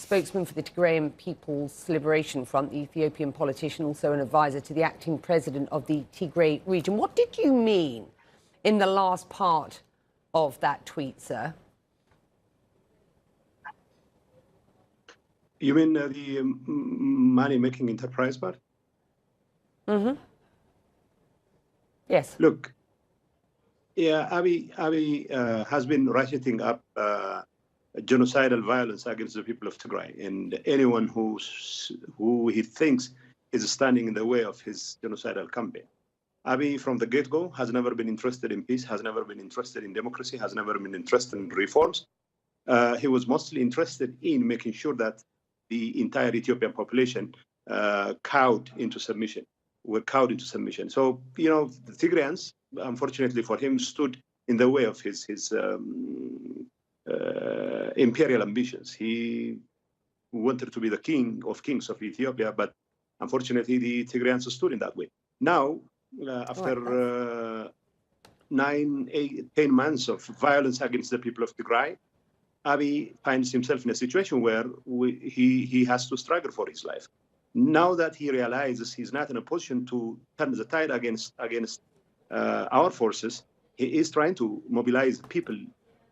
spokesman for the Tigrayan People's Liberation Front, the Ethiopian politician, also an advisor to the acting president of the Tigre region. What did you mean in the last part of that tweet, sir? You mean the money-making enterprise part? Mm-hmm. Yes. Look, yeah, Abiy has been ratcheting up genocidal violence against the people of Tigray, and anyone who he thinks is standing in the way of his genocidal campaign. Abiy, from the get-go, has never been interested in peace, has never been interested in democracy, has never been interested in reforms. He was mostly interested in making sure that the entire Ethiopian population cowed into submission. So, you know, the Tigrayans, unfortunately for him, stood in the way of his imperial ambitions. He wanted to be the king of kings of Ethiopia, but unfortunately the Tigrayans stood in that way. Now, after 9, 8, 10 months of violence against the people of Tigray, Abiy finds himself in a situation where he has to struggle for his life. Now that he realizes he's not in a position to turn the tide against our forces, he is trying to mobilize people,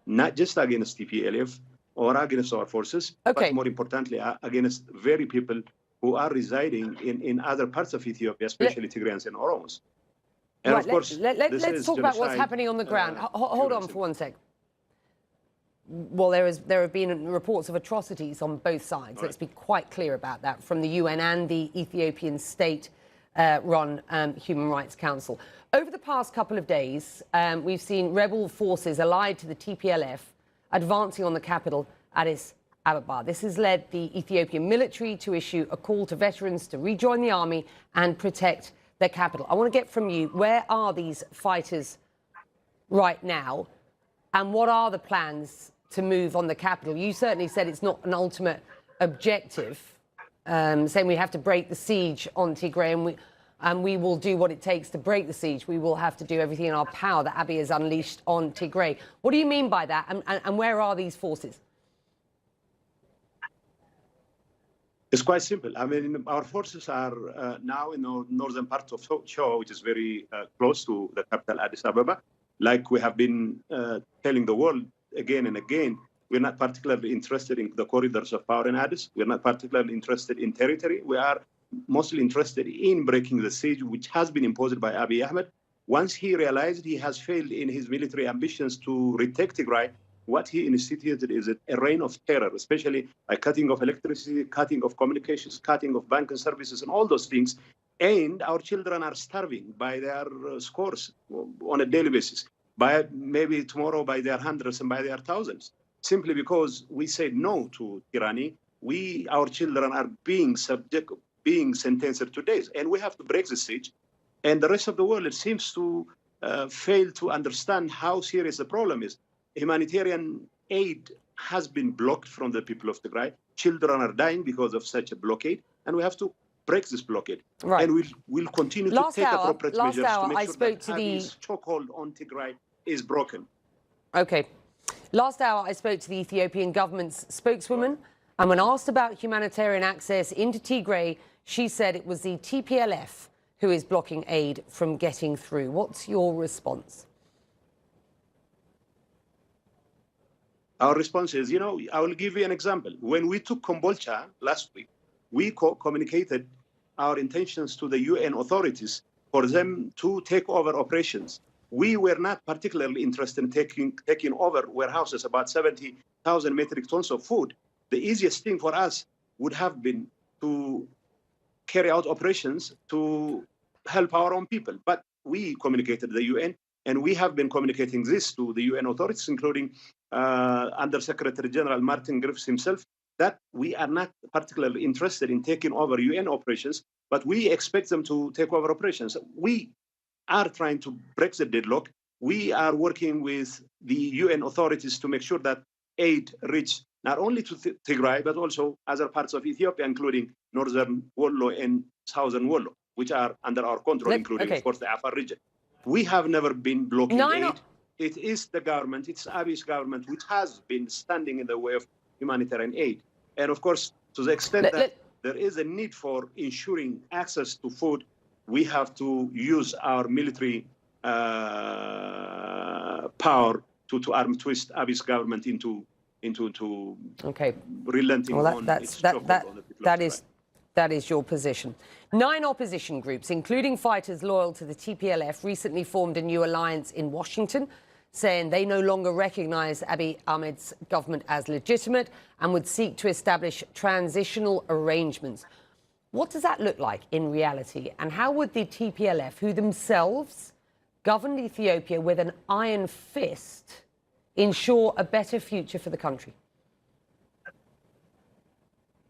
not just against TPLF or against our forces, but more importantly, against very people who are residing in other parts of Ethiopia, especially Tigrayans and Oromos. And right, of course, let's talk about what's happening on the ground. Hold on for one sec. Well, there have been reports of atrocities on both sides. Let's be quite clear about that, from the UN and the Ethiopian state-run Human Rights Council. Over the past couple of days, we've seen rebel forces allied to the TPLF advancing on the capital, Addis Ababa. This has led the Ethiopian military to issue a call to veterans to rejoin the army and protect their capital. I want to get from you, where are these fighters right now, and what are the plans to move on the capital? You certainly said it's not an ultimate objective, saying we have to break the siege on Tigray, and we will do what it takes to break the siege. We will have to do everything in our power that Abiy has unleashed on Tigray. What do you mean by that, and where are these forces? It's quite simple. I mean, our forces are now in the northern part of Shoa, which is very close to the capital, Addis Ababa. Like we have been telling the world again and again, we're not particularly interested in the corridors of power in Addis. We're not particularly interested in territory. We are mostly interested in breaking the siege, which has been imposed by Abiy Ahmed. Once he realized he has failed in his military ambitions to retake Tigray, what he instituted is a reign of terror, especially by cutting off electricity, cutting off communications, cutting off banking services, and all those things. And our children are starving by their scores on a daily basis, by maybe tomorrow by their hundreds and by their thousands, simply because we said no to tyranny. Our children are being sentenced to death, and we have to break the siege. And the rest of the world, it seems to fail to understand how serious the problem is. Humanitarian aid has been blocked from the people of Tigray. Children are dying because of such a blockade, and we have to break this blockade. Right. And we'll continue to take appropriate measures to make sure that Abiy's chokehold on Tigray is broken. Okay. Last hour, I spoke to the Ethiopian government's spokeswoman, and when asked about humanitarian access into Tigray, she said it was the TPLF who is blocking aid from getting through. What's your response? Our response is, you know, I will give you an example. When we took Kombolcha last week, we communicated our intentions to the UN authorities for them to take over operations. We were not particularly interested in taking over warehouses, about 70,000 metric tons of food. The easiest thing for us would have been to carry out operations to help our own people. But we communicated to the UN, and we have been communicating this to the UN authorities, including Under Secretary General Martin Griffiths himself, that we are not particularly interested in taking over UN operations, but we expect them to take over operations. We are trying to break the deadlock. We are working with the UN authorities to make sure that aid reach not only to Tigray, but also other parts of Ethiopia, including northern Wollo and southern Wollo, which are under our control, including, of course, the Afar region. We have never been blocking aid. It is the government, it's Abiy's government, which has been standing in the way of humanitarian aid. And of course, to the extent that there is a need for ensuring access to food, we have to use our military power to arm twist Abiy's government into relenting on its chokehold on the people of Tigray. That is your position. 9 opposition groups, including fighters loyal to the TPLF, recently formed a new alliance in Washington, saying they no longer recognize Abiy Ahmed's government as legitimate and would seek to establish transitional arrangements. What does that look like in reality? And how would the TPLF, who themselves governed Ethiopia with an iron fist, ensure a better future for the country?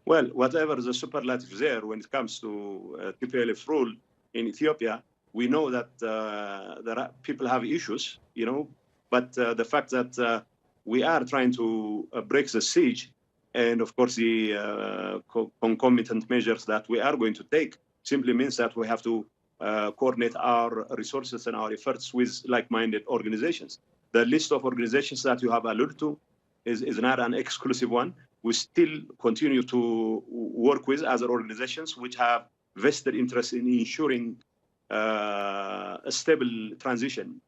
Well, whatever the superlative there when it comes to TPLF rule in Ethiopia, we know that people have issues, you know, but the fact that we are trying to break the siege, and of course the concomitant measures that we are going to take simply means that we have to coordinate our resources and our efforts with like-minded organizations. The list of organizations that you have alluded to is not an exclusive one. We still continue to work with other organizations which have vested interest in ensuring a stable transition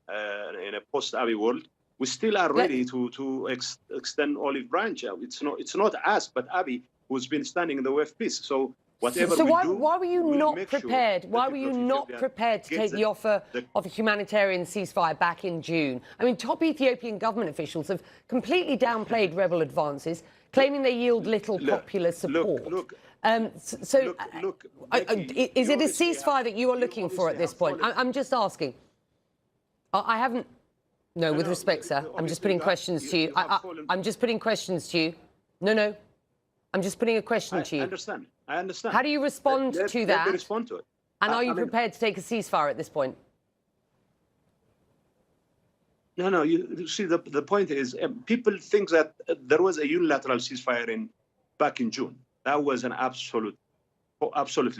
in a post-Abiy world. We still are ready to extend olive branch. It's not us, but Abiy who's been standing in the way of peace. So whatever we do, why were you not prepared? Why were you not prepared to take the offer of a humanitarian ceasefire back in June? I mean, top Ethiopian government officials have completely downplayed rebel advances, claiming they yield little popular support. Is it a ceasefire that you are looking for at this point? I'm just asking. I haven't. No, with respect, sir. I'm just putting questions to you. I'm just putting questions to you. No. I'm just putting a question to you. I understand. How do you respond to that? Let me respond to it. And are you prepared to take a ceasefire at this point? No. You see, the point is, people think that there was a unilateral ceasefire back in June. That was an absolutely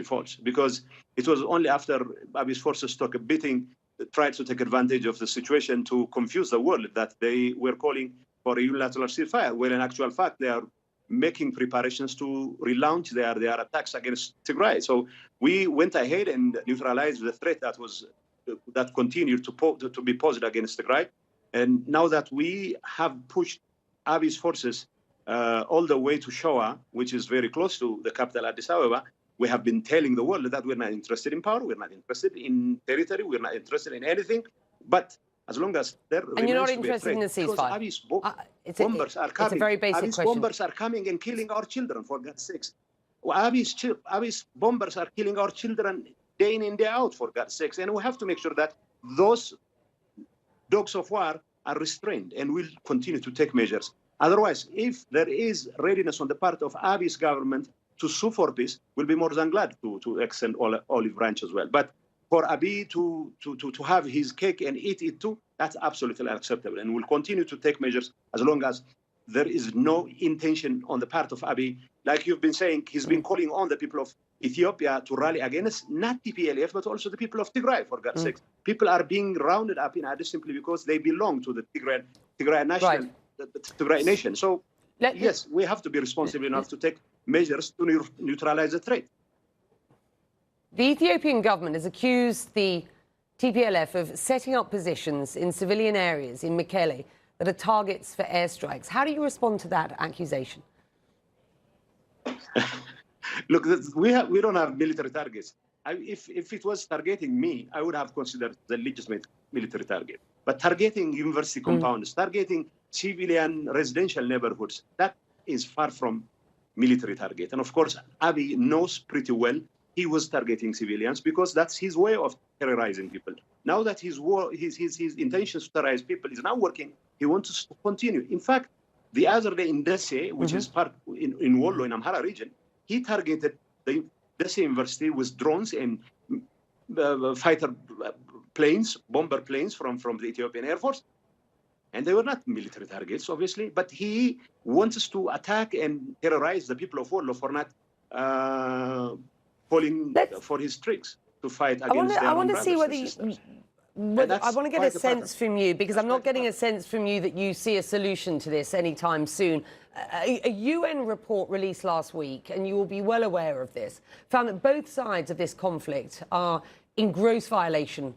false, because it was only after Abiy's forces took a beating, tried to take advantage of the situation to confuse the world, that they were calling for a unilateral ceasefire, where in actual fact they are making preparations to relaunch their attacks against Tigray. So we went ahead and neutralized the threat that continued to be posed against Tigray. And now that we have pushed Abiy's forces all the way to Shoa, which is very close to the capital Addis Ababa, we have been telling the world that we're not interested in power, we're not interested in territory, we're not interested in anything. But as long as there and you're not interested in a ceasefire. Abiy's bombers are coming. It's a very basic Abiy's question. Bombers are coming and killing our children, for God's sakes. Abiy's bombers are killing our children day in and day out, for God's sakes. And we have to make sure that those dogs of war are restrained, and we'll continue to take measures. Otherwise, if there is readiness on the part of Abiy's government to sue for peace, we'll be more than glad to extend olive branch as well. But for Abiy to have his cake and eat it too, that's absolutely unacceptable. And we'll continue to take measures as long as there is no intention on the part of Abiy. Like you've been saying, he's been calling on the people of Ethiopia to rally against not TPLF, but also the people of Tigray, for God's sake. People are being rounded up in Addis simply because they belong to the Tigray national, the Tigray nation. So, yes, we have to be responsible enough to take measures to neutralize the threat. The Ethiopian government has accused the TPLF of setting up positions in civilian areas in Mekelle that are targets for airstrikes. How do you respond to that accusation? Look, we don't have military targets. If it was targeting me, I would have considered the legitimate military target. But targeting university compounds, targeting civilian residential neighborhoods, that is far from military target. And of course, Abiy knows pretty well he was targeting civilians because that's his way of terrorizing people. Now that his intentions to terrorize people is now working, he wants to continue. In fact, the other day in Desse, which is part in Wollo, in Amhara region, he targeted the Desse University with drones and fighter planes, bomber planes from the Ethiopian Air Force. And they were not military targets, obviously, but he wants us to attack and terrorize the people of Wollo for not falling for his tricks to fight against their own brothers and sisters. I want to get a sense from you, because I'm not getting a sense from you that you see a solution to this anytime soon. A UN report released last week, and you will be well aware of this, found that both sides of this conflict are in gross violation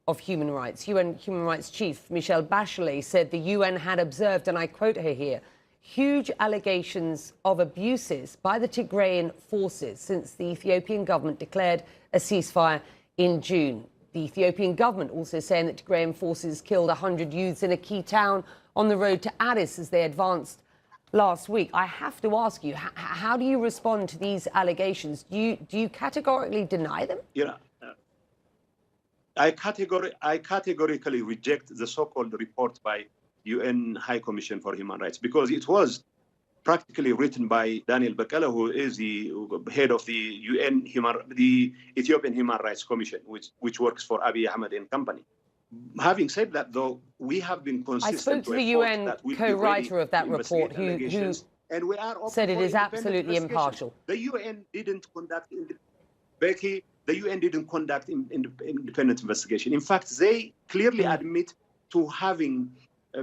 of human rights. UN Human Rights Chief Michelle Bachelet said the UN had observed, and I quote her here, huge allegations of abuses by the Tigrayan forces since the Ethiopian government declared a ceasefire in June. The Ethiopian government also saying that Tigrayan forces killed 100 youths in a key town on the road to Addis as they advanced last week. I have to ask you, how do you respond to these allegations? Do you categorically deny them? I categorically reject the so-called report by UN High Commission for Human Rights, because it was practically written by Daniel Bekele, who is the head of the the Ethiopian Human Rights Commission, which works for Abiy Ahmed and company. Having said that, though, we have been consistent. I spoke to the UN co-writer of that report, who and we are said it is absolutely impartial. The UN didn't conduct, Becky, the UN didn't conduct independent investigation. In fact, they clearly admit to having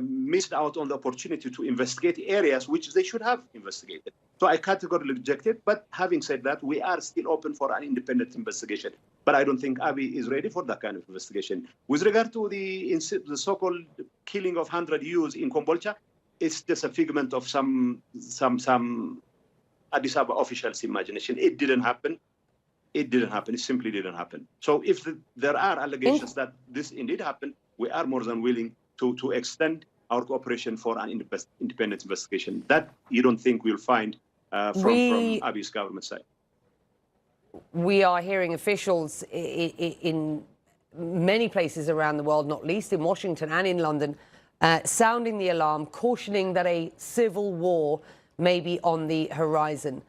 missed out on the opportunity to investigate areas which they should have investigated. So I categorically reject it. But having said that, we are still open for an independent investigation. But I don't think Abiy is ready for that kind of investigation. With regard to the so-called killing of 100 youths in Kombolcha, it's just a figment of some Addis Ababa officials' imagination. It didn't happen. It didn't happen. It simply didn't happen. So if there are allegations that this indeed happened, we are more than willing to extend our cooperation for an independent investigation. That you don't think we'll find from Abiy's government side. We are hearing officials in many places around the world, not least in Washington and in London, sounding the alarm, cautioning that a civil war may be on the horizon.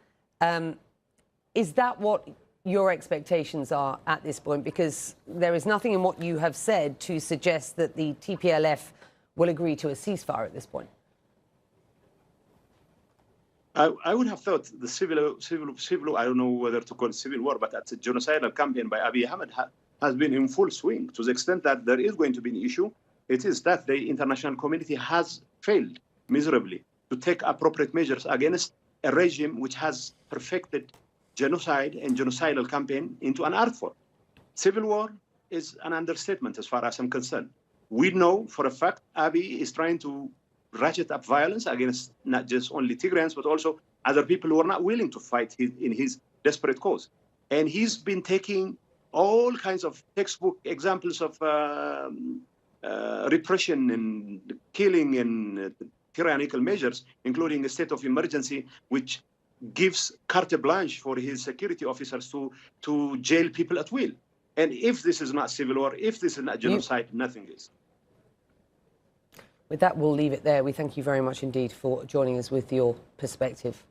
Is that what your expectations are at this point? Because there is nothing in what you have said to suggest that the TPLF will agree to a ceasefire at this point. I would have thought the civil, I don't know whether to call it civil war, but that's a genocidal campaign by Abiy Ahmed has been in full swing, to the extent that there is going to be an issue. It is that the international community has failed miserably to take appropriate measures against a regime which has perfected genocide and genocidal campaign into an art form. Civil war is an understatement as far as I'm concerned. We know for a fact Abiy is trying to ratchet up violence against not just only Tigrayans, but also other people who are not willing to fight in his desperate cause. And he's been taking all kinds of textbook examples of repression and killing and tyrannical measures, including a state of emergency, which gives carte blanche for his security officers to jail people at will. And if this is not civil war, if this is not genocide, nothing is. With that, we'll leave it there. We thank you very much indeed for joining us with your perspective.